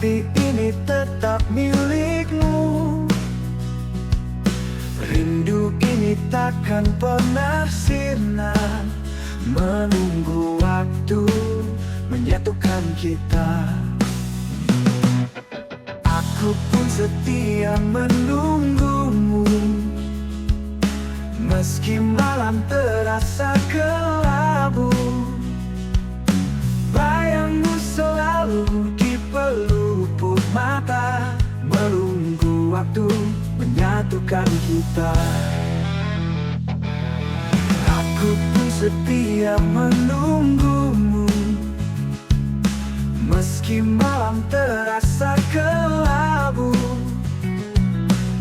hati ini tetap milikmu. Rindu ini takkan pernah sirna, menunggu waktu menyatukan kita. Aku pun setia menunggumu, meski malam terasa kelabu. Bayangmu selalu di pelupuk mata, menunggu waktu menyatukan kita. Aku pun setia menunggumu, meski malam terasa kelabu.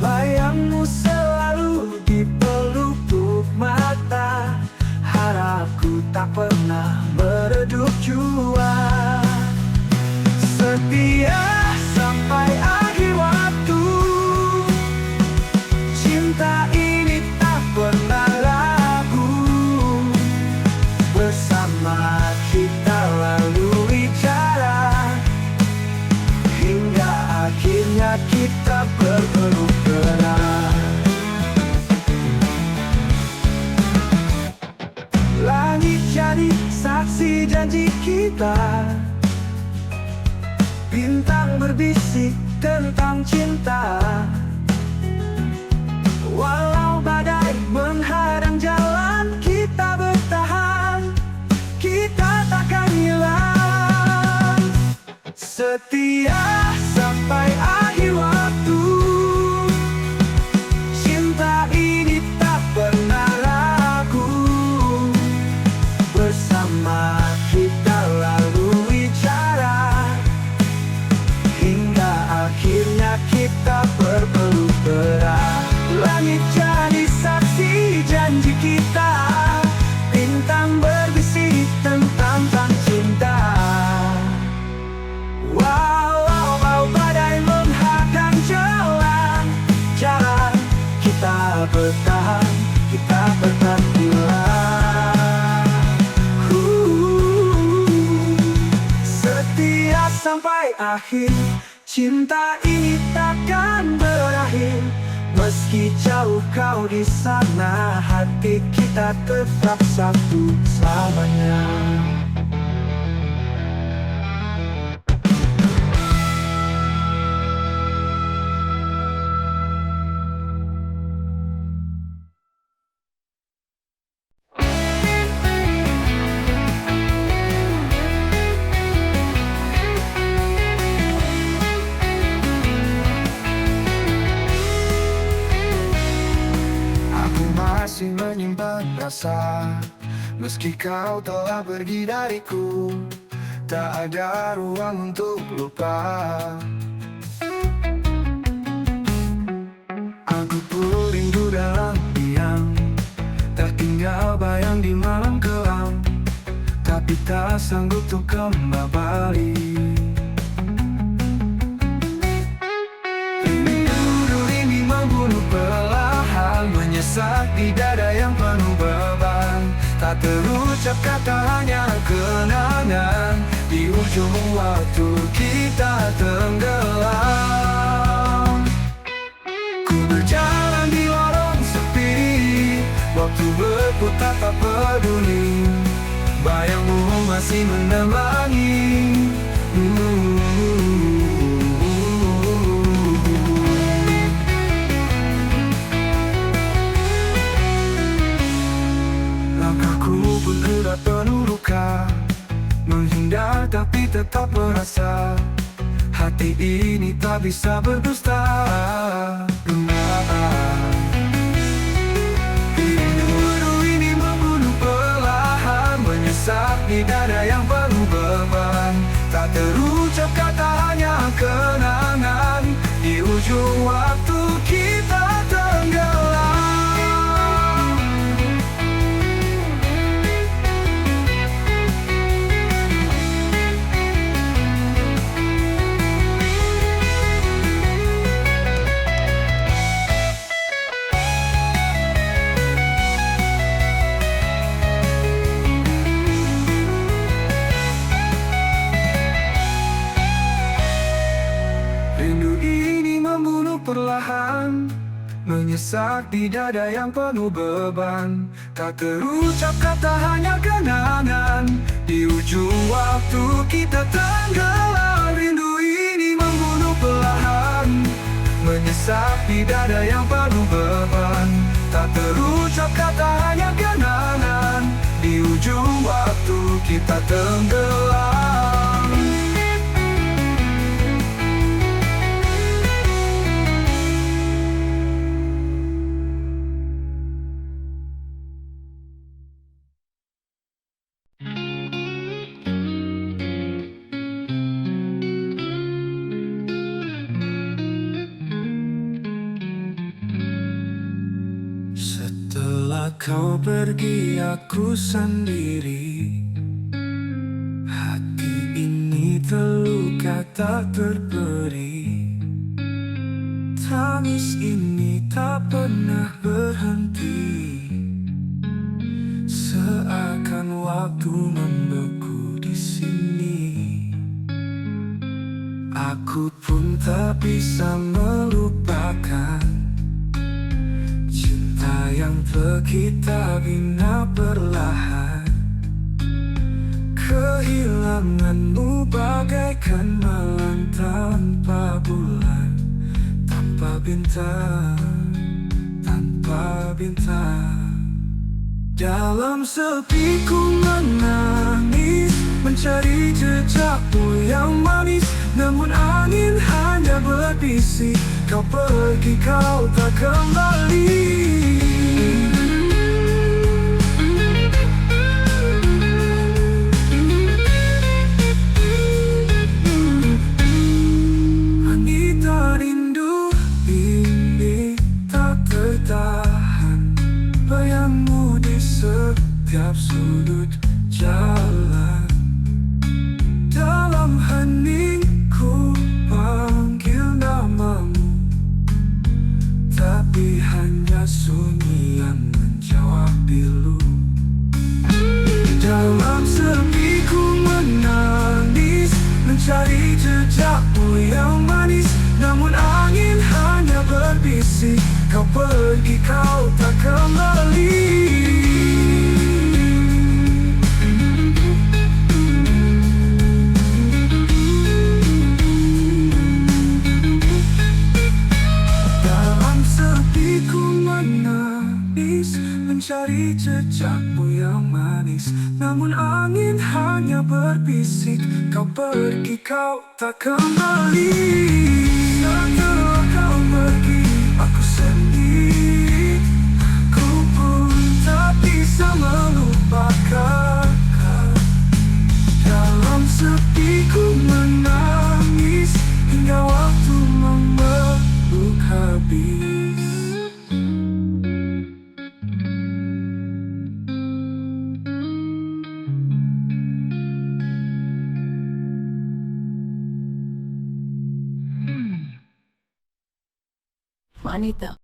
Bayangmu selalu di pelupuk mata, harapku tak pernah meredup jua. Setia sampai akhir waktu, cinta ini tak pernah ragu. Bersama kita lalui jarak, hingga akhirnya kita berpeluk erat. Langit jadi saksi janji kita, bintang berbisik tentang cinta. Walau badai menghadang jalan, kita bertahan, kita takkan hilang. Setia sampai akhir waktu, cinta ini tak pernah ragu. Bersama kita lalui jarak, hingga akhirnya kita berpeluk erat. Langit jadi saksi janji kita, bintang berbisik tentang cinta. Walau badai menghadang jalan, kita bertahan, kita bertahan pula. Setia sampai akhir, cinta ini takkan berakhir. Meski jauh kau di sana, hati kita tetap satu selamanya. Masih menyimpan rasa, meski kau telah pergi dariku, tak ada ruang untuk lupa. Aku pun rindu dalam diam, tertinggal bayang di malam kelam, tapi tak sanggup untuk kembali. Rindu ini membunuh perlahan, menyesak di dada yang penuh beban. Tak terucap kata hanya kenangan, di ujung waktu kita tenggelam. Ku berjalan di lorong sepi, waktu berputar tak peduli, bayangmu masih menemani. Langkahku pun berat penuh luka, menghindar tapi tetap merasa, hati ini tak bisa berdusta. Rindu ini membunuh perlahan, menyesak di dada yang penuh beban. Tak terucap kata hanya kenangan, di ujung waktu kita tenggelam. menyesak di dada yang penuh beban. Tak terucap kata, hanya kenangan. Di ujung waktu kita tenggelam. Rindu ini membunuh perlahan, menyesak di dada yang penuh beban. Tak terucap kata, hanya kenangan. Di ujung waktu kita tenggelam. Setelah kau pergi, aku sendiri. Hati ini terluka tak terberi. Tangis ini tak pernah berhenti. Seakan waktu membeku di sini. Aku pun tak bisa melupakan cinta yang kita bina perlahan. Kehilanganmu bagaikan malam tanpa bulan, tanpa bintang, tanpa bintang. Dalam sepi ku menangis, mencari jejakmu yang manis. Namun angin hanya berbisik, kau pergi, kau tak kembali. Wanita rindu ini tak tertahan, bayangmu di setiap sudut jalan. Dalam heningku panggil namamu, tapi hanya sunyi yang menjawab pilu. Dalam sepi ku menangis, mencari jejakmu yang manis. Namun angin hanya berbisik, kau pergi, kau tak kembali. Mencari jejakmu yang manis. Namun angin hanya berbisik, kau pergi, kau tak kembali. Setelah kau pergi, aku sendiri. Ku pun tak bisa melupakan. Dalam sepi ku menangis, hingga waktu memeluk habis. Wanita.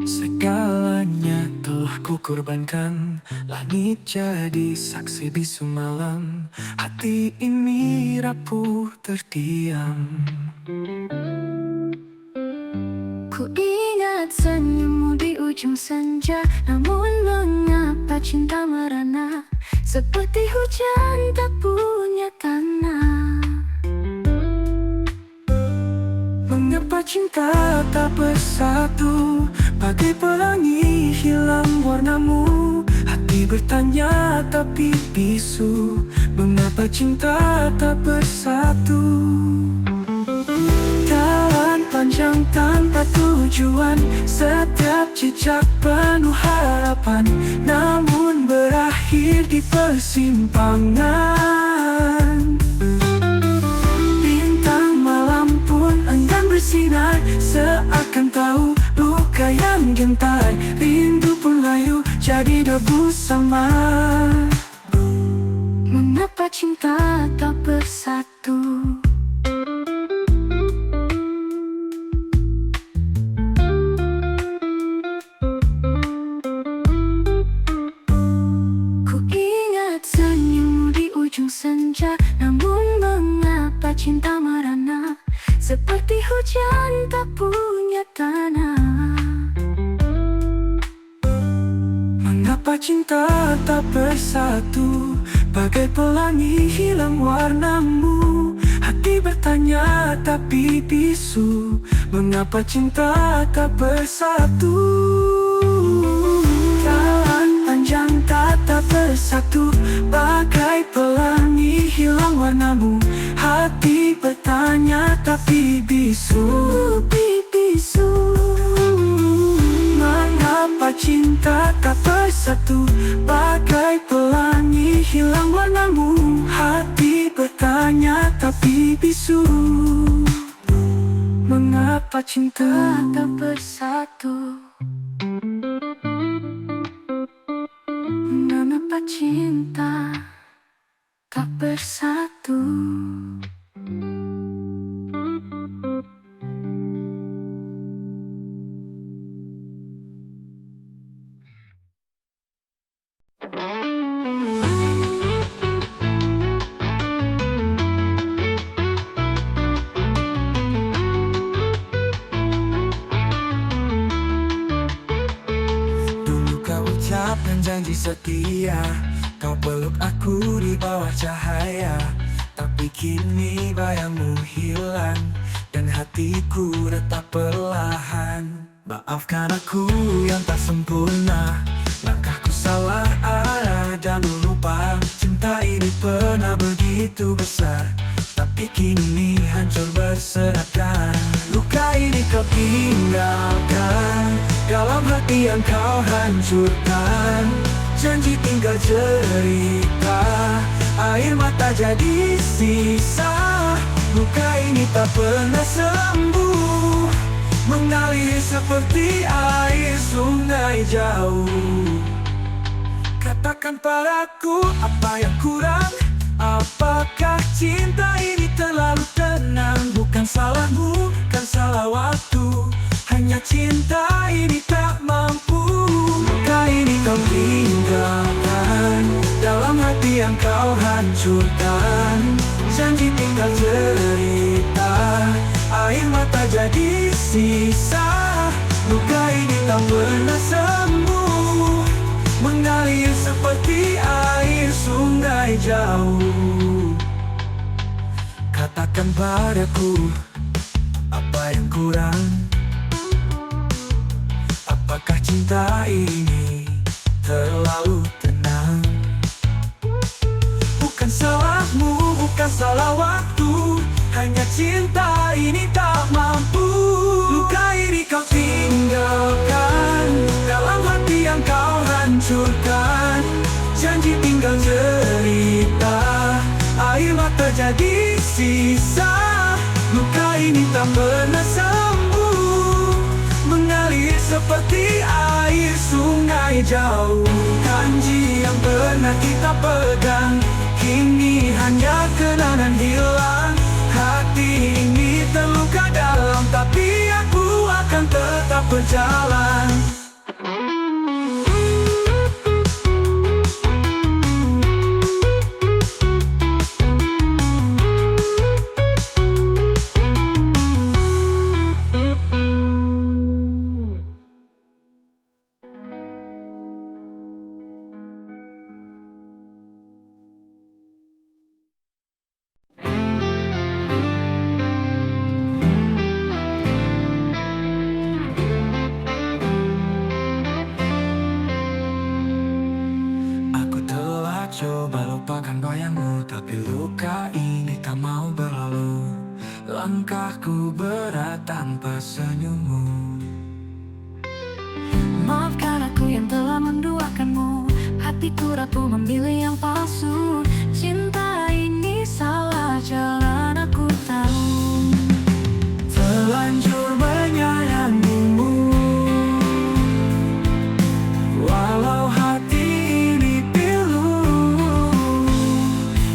Segalanya telah kukorbankan, langit jadi saksi bisu malam. Hati ini rapuh terdiam. Ku ingat senyummu di ujung senja, namun mengapa cinta merana seperti hujan tak punya tanah. Mengapa cinta tak bersatu, bagai pelangi hilang warnamu. Hati bertanya tapi bisu, mengapa cinta tak bersatu. Panjang tanpa tujuan, setiap jejak penuh harapan, namun berakhir di persimpangan. Bintang malam pun enggan bersinar, seakan tahu luka yang gentar. Rindu pun layu jadi debu samar. Mengapa cinta tak bersatu? seperti hujan tak punya tanah. Mengapa cinta tak bersatu, bagai pelangi hilang warnamu. Hati bertanya tapi bisu, mengapa cinta tak bersatu. Jalan panjang tak bersatu, bagai pelangi hilang warnamu. Hati bertanya tapi bisu, mengapa cinta tak bersatu, bagai pelangi hilang warnamu. Hati bertanya tapi bisu, mengapa cinta Tak bersatu, mengapa cinta tak bersatu. Dulu kau ucapkan janji setia, kau peluk aku di bawah cahaya. Tapi kini bayangmu hilang, dan hatiku retak perlahan. Maafkan aku yang tak sempurna, langkahku salah arah dan lupa. Cinta ini pernah begitu besar, tapi kini hancur berserakan. Luka ini kau tinggalkan, dalam hati yang kau hancurkan. Janji tinggal cerita, air mata jadi sisa. Luka ini tak pernah sembuh, mengalir seperti air sungai jauh. Katakan padaku apa yang kurang, apakah cinta ini terlalu tenang? Bukan salahmu, kan salah waktu, hanya cinta ini tak mampu. Luka ini kau tinggalkan, dalam hati yang kau hancurkan. Janji tinggal cerita, air mata jadi sisa. Luka ini tak pernah sembuh, mengalir seperti air sungai jauh. Katakan padaku apa yang kurang, apakah cinta ini terlalu tenang? Bukan salahmu, bukan salah waktu, hanya cinta ini tak mampu. Luka ini kau tinggalkan, dalam hati yang kau hancurkan. Janji tinggal cerita, air mata jadi sisa. Luka ini tak pernah sembuh, mengalir seperti air sungai jauh. Janji yang pernah kita pegang, kini hanya kenangan hilang. Hati ini terluka dalam, tapi aku akan tetap berjalan. Coba lupakan bayangmu, tapi luka ini tak mau berlalu. Langkahku berat tanpa senyummu. Maafkan aku yang telah menduakanmu, hatiku rapuh memilih yang palsu. Cinta ini salah jalan, aku tahu. Terlanjur menyayangimu, walau hati ini pilu.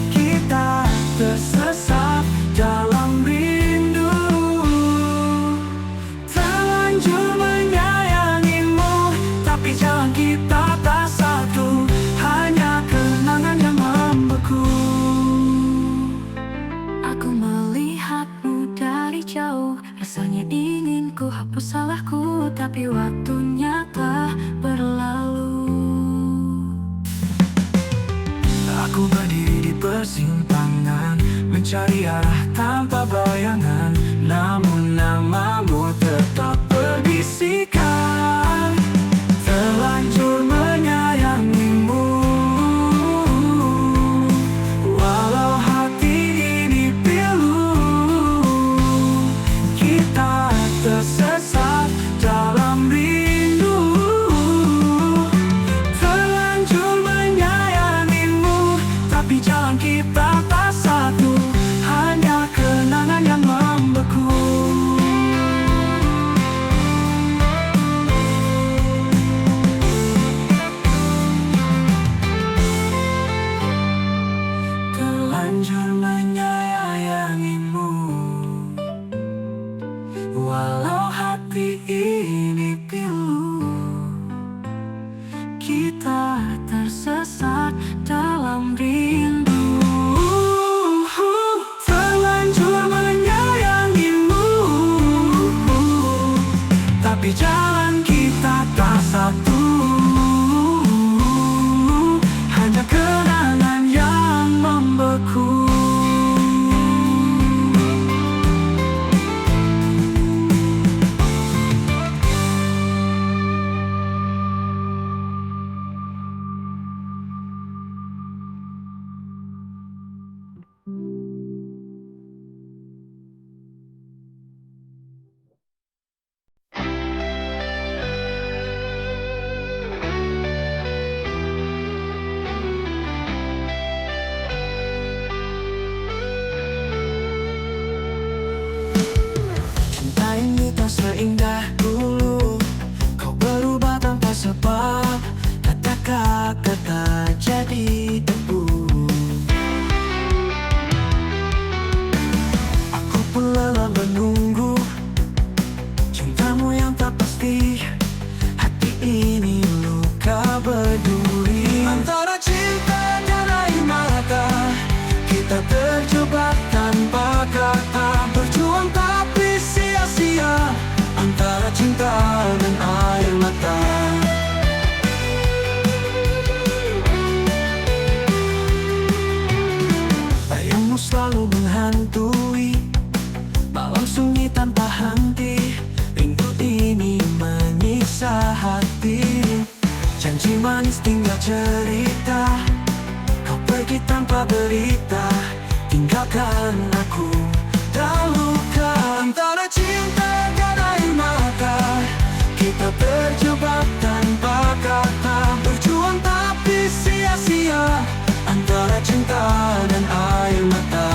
Kita tersesat dalam rindu. Terlanjur menyayangimu, tapi jalan kita tak satu, hanya kenangan yang membeku. jauh. Rasanya ingin ku hapus salahku, tapi waktunya telah berlalu. Aku berdiri di persimpangan, mencari arah tanpa bayangan, namun namamu tetap berbisikan. Terlanjur menyayangimu, walau hati ini pilu. Kita tersesat dalam rindu. Terlanjur menyayangimu, tapi jalan kita tak satu, hanya kenangan yang membeku. Terlanjur menyayangimu, walau hati ini pilu. Kita tersesat dalam rindu. Terlanjur menyayangimu, tapi jalan kita tak satu, hanya kenangan yang membeku. Cinta ini tak seindah dulu, kau berubah tanpa sebab, kata-kata jadi debu. Aku pun lelah menunggu cintamu yang tak pasti, hati ini luka berduri. Antara cinta dan air mata, kita terjebak tanpa kata, berjuang tapi sia-sia. Antara cinta dan air mata. Bayangmu selalu menghantui malam sunyi tanpa henti. Rindu ini menyiksa hati, janji manis tinggal cerita. Kau pergi tanpa berita, tinggalkan aku dan luka. Antara cinta dan air mata, kita terjebak tanpa kata, berjuang tapi sia-sia. Antara cinta dan air mata.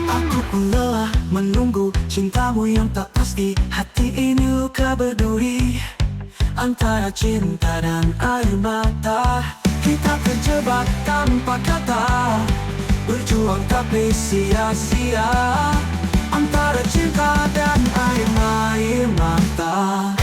Aku pun lelah menunggu cintamu yang tak pasti, hati ini luka berduri. Antara cinta dan air mata, kita terjebak tanpa kata, berjuang tapi sia-sia. Antara cinta dan air mata.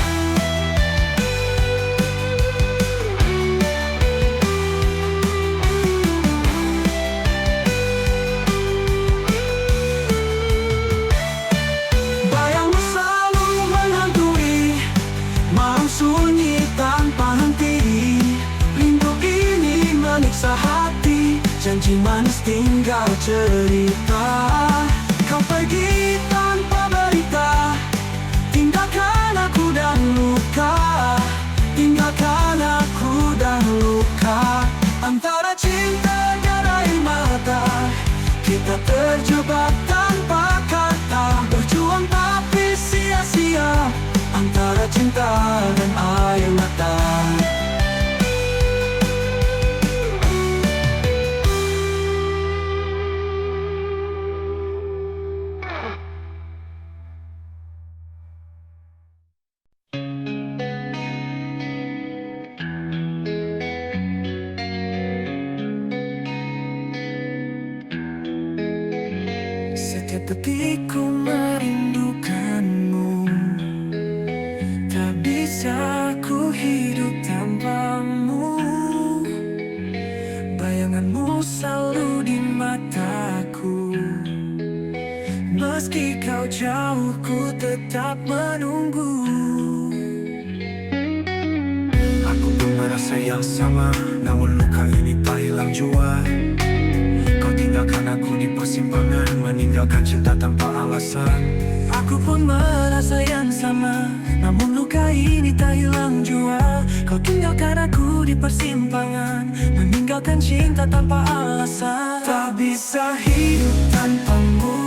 Bayangmu selalu menghantui malam sunyi tanpa henti. Rindu ini menyiksa hati, janji manis tinggal cerita. Kau pergi tanpa berita, tinggalkan aku dan luka. Tinggalkan aku dan luka. Antara cinta dan air mata, kita terjebak tanpa kata, berjuang tapi sia-sia. Antara cinta dan air mata. Setiap detik ku merindukanmu, tak bisa tetap menunggu. Aku pun merasa yang sama, namun luka ini tak hilang jua. Kau tinggalkan aku di persimpangan, meninggalkan cinta tanpa alasan. Aku pun merasa yang sama, namun luka ini tak hilang jua. Kau tinggalkan aku di persimpangan, meninggalkan cinta tanpa alasan. Tak bisa hidup tanpamu,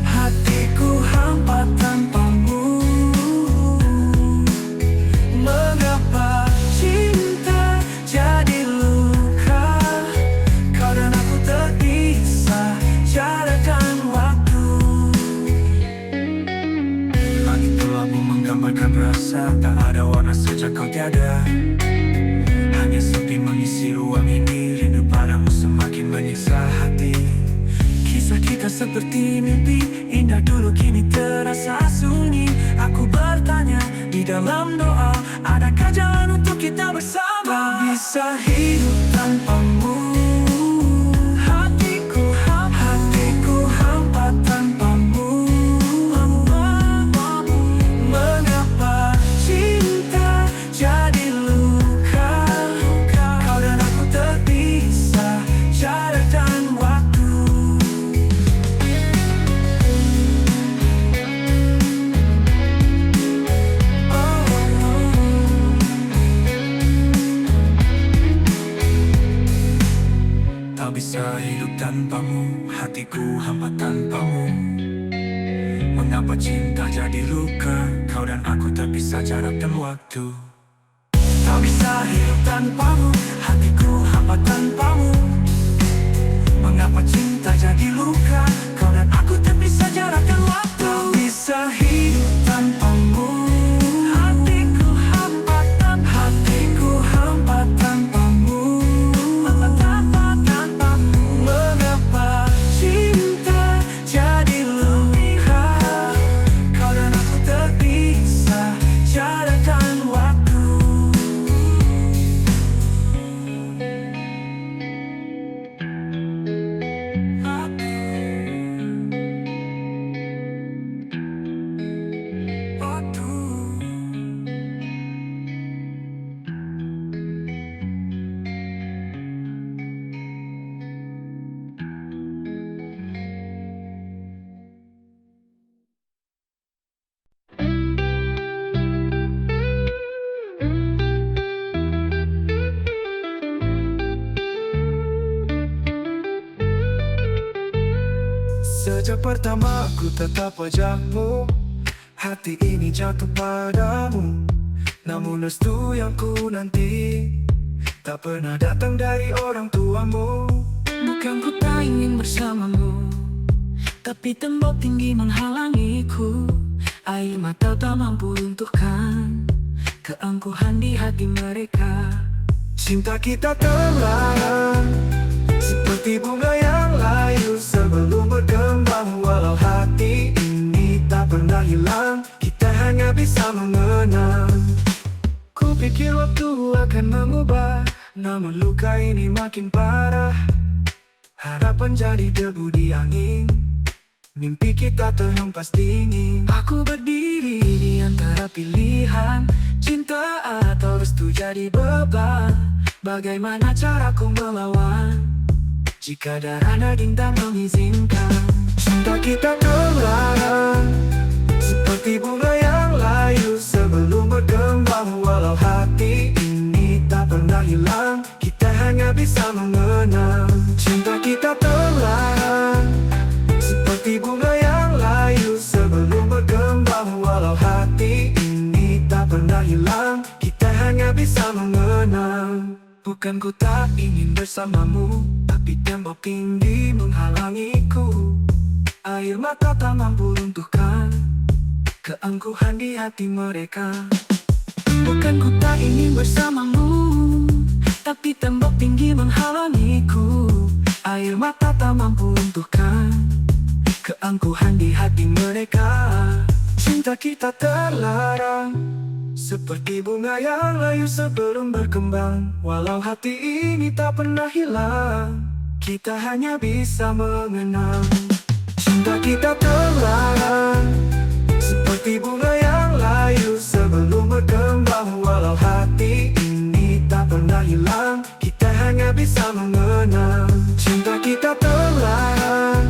hatiku hampa tanpamu. Mengapa cinta jadi luka? Kau dan aku terpisah jarak dan waktu. Langit kelabu menggambarkan rasa, tak ada warna sejak kau tiada. Hanya sepi mengisi ruang ini, rindu padamu semakin menyiksa hati. Kisah kita seperti mimpi indah dulu kini terasa sunyi. Aku bertanya di dalam doa, adakah jalan untuk kita bersama? Tak bisa hidup tanpamu, hatiku hampa tanpamu. Mengapa cinta jadi luka? Kau dan aku terpisah jarak dan waktu. Tak bisa hidup tanpamu, hatiku hampa tanpamu. Mengapa cinta jadi luka? Kau dan aku terpisah jarak dan waktu. Tak bisa hidup tanpamu, hatiku hampa tanpamu. Mengapa cinta jadi luka? Kau dan aku terpisah jarak dan waktu. Tak bisa hidup tanpamu, hatiku hampa tanpamu. Mengapa cinta jadi luka? Kau dan aku terpisah jarak dan waktu. Sejak pertama aku tetap wajahmu, hati ini jatuh padamu. Namun restu yang ku nanti tak pernah datang dari orang tuamu. Bukan ku tak ingin bersamamu, tapi tembok tinggi menghalangiku. Air mata tak mampu runtuhkan keangkuhan di hati mereka. Cinta kita terlarang, seperti bunga yang layu sebelum berkembang. Walau hati ini tak pernah hilang, kita hanya bisa mengenang. Ku pikir waktu akan mengubah, namun luka ini makin parah. Harapan jadi debu di angin, mimpi kita terhempas dingin. Aku berdiri di antara pilihan, cinta atau restu jadi beban. Bagaimana caraku melawan jika darah daging tak mengizinkan? Cinta kita terlarang, seperti bunga yang layu sebelum berkembang. Walau hati ini tak pernah hilang, kita hanya bisa mengenang. Cinta kita terlarang, seperti bunga yang layu sebelum berkembang. Walau hati ini tak pernah hilang, kita hanya bisa mengenang. Bukan ku tak ingin bersamamu, tapi tembok tinggi menghalangiku. Air mata tak mampu runtuhkan keangkuhan di hati mereka. Bukan ku tak ingin bersamamu, tapi tembok tinggi menghalangiku. Air mata tak mampu runtuhkan keangkuhan di hati mereka. Cinta kita terlarang, seperti bunga yang layu sebelum berkembang. Walau hati ini tak pernah hilang, kita hanya bisa mengenang. Cinta Cinta kita telah seperti bunga yang layu sebelum berkembang. Walau hati ini tak pernah hilang, kita hanya bisa mengenang. Cinta kita telah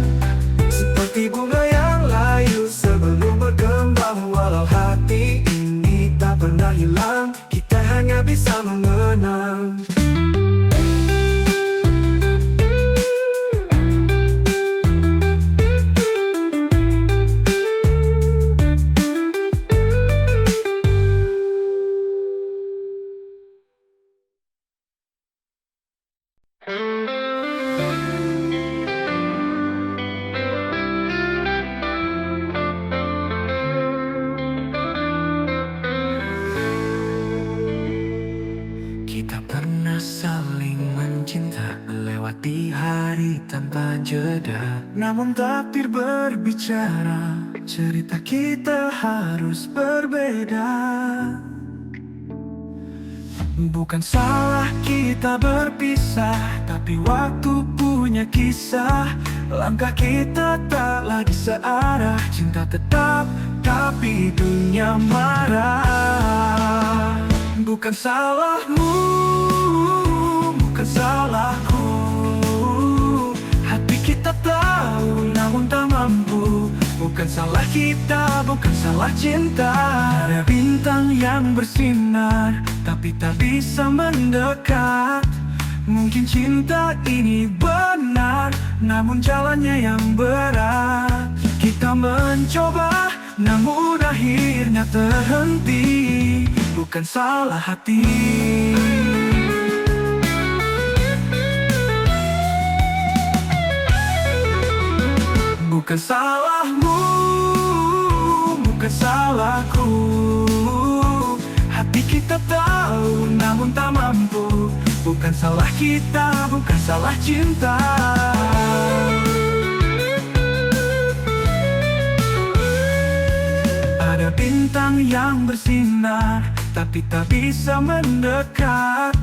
seperti bunga yang layu sebelum berkembang. Walau hati ini tak pernah hilang, kita hanya bisa mengenang. Kita pernah saling mencinta, melewati hari tanpa jeda. Namun takdir berbicara, cerita kita harus berbeda. Bukan salah kita berpisah, tapi waktu punya kisah. Langkah kita tak lagi searah, cinta tetap tapi dunia marah. Bukan salahmu, bukan salahku. Hati kita tahu namun tak mampu. Bukan salah kita, bukan salah cinta. Ada bintang yang bersinar tapi tak bisa mendekat. Mungkin cinta ini benar, namun jalannya yang berat. Kita mencoba, namun akhirnya terhenti. Bukan salah hati, bukan salahmu, bukan salahku. Hati kita tahu namun tak mampu. Bukan salah kita, bukan salah cinta. Ada bintang yang bersinar tapi tak bisa mendekat.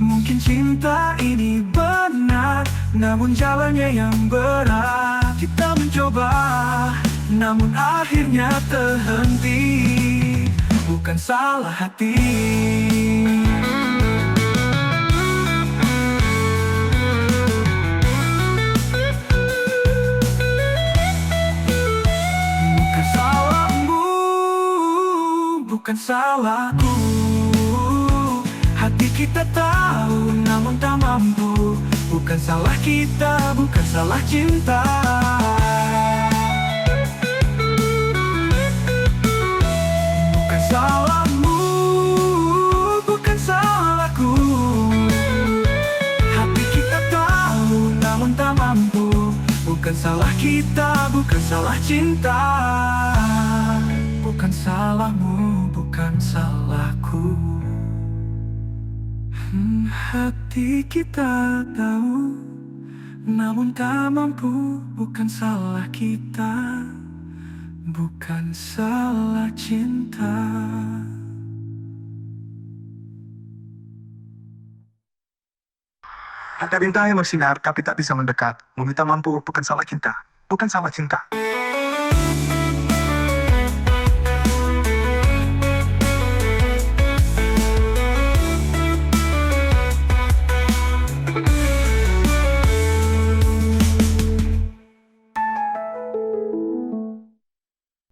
Mungkin cinta ini benar, namun jalannya yang berat. Kita mencoba, namun akhirnya terhenti. Bukan salah hati, bukan salahmu, bukan salahku. Hati kita tahu namun tak mampu. Bukan salah kita, bukan salah cinta. Bukan salahmu, bukan salahku. Hati kita tahu namun tak mampu. Bukan salah kita, bukan salah cinta. Bukan salahmu, bukan salahku. Hati kita tahu namun tak mampu. Bukan salah kita, bukan salah cinta. Ada bintang yang bersinar tapi tak bisa mendekat. Meminta mampu, bukan salah kita, bukan salah cinta.